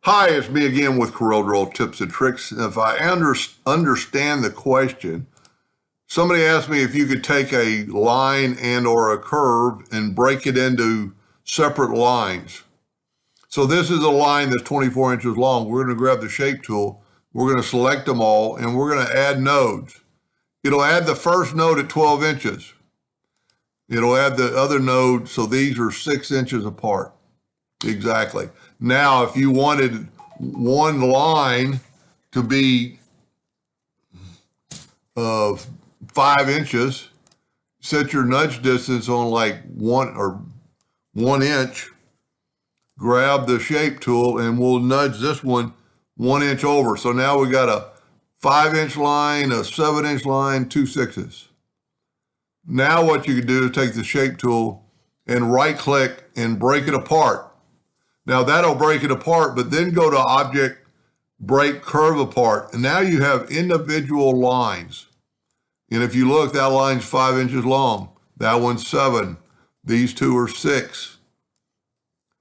Hi, it's me again with CorelDraw tips and tricks. If I understand the question, somebody asked me if you could take a line and or a curve and break it into separate lines. So this is a line that's 24 inches long. We're going to grab the shape tool. We're going to select them all and we're going to add nodes. It'll add the first node at 12 inches. It'll add the other node. So these are 6 inches apart. Exactly. Now, if you wanted one line to be 5 inches, set your nudge distance on like 1 inch, grab the shape tool and we'll nudge this one 1 inch over. So now we got a 5-inch line, a 7-inch line, 2 6s. Now what you can do is take the shape tool and right click and break it apart. Now that'll break it apart, but then go to Object, Break Curve Apart. And now you have individual lines. And if you look, that line's 5 inches long. That one's 7. These two are 6.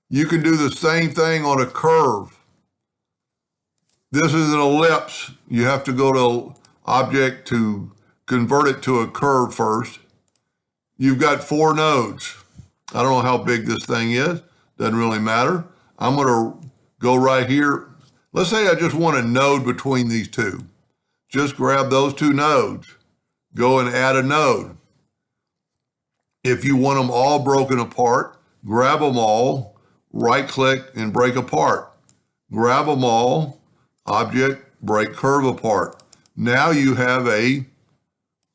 You can do the same thing on a curve. This is an ellipse. You have to go to Object to convert it to a curve first. You've got 4 nodes. I don't know how big this thing is. Doesn't really matter. I'm going to go right here. Let's say I just want a node between these two. Just grab those 2 nodes. Go and add a node. If you want them all broken apart, grab them all, right click and break apart. Grab them all, Object, Break Curve Apart. Now you have a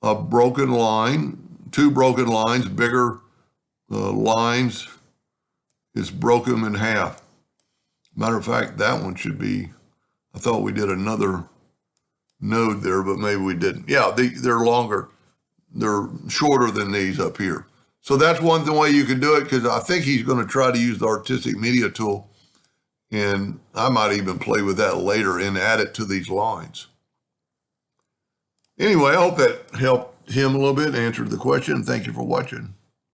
broken line, 2 broken lines, bigger lines. It's broken in half. Matter of fact, that one should be, I thought we did another node there, but maybe we didn't. Yeah, they're longer. They're shorter than these up here. So that's one way you can do it, because I think he's going to try to use the artistic media tool. And I might even play with that later and add it to these lines. Anyway, I hope that helped him a little bit, answered the question. Thank you for watching.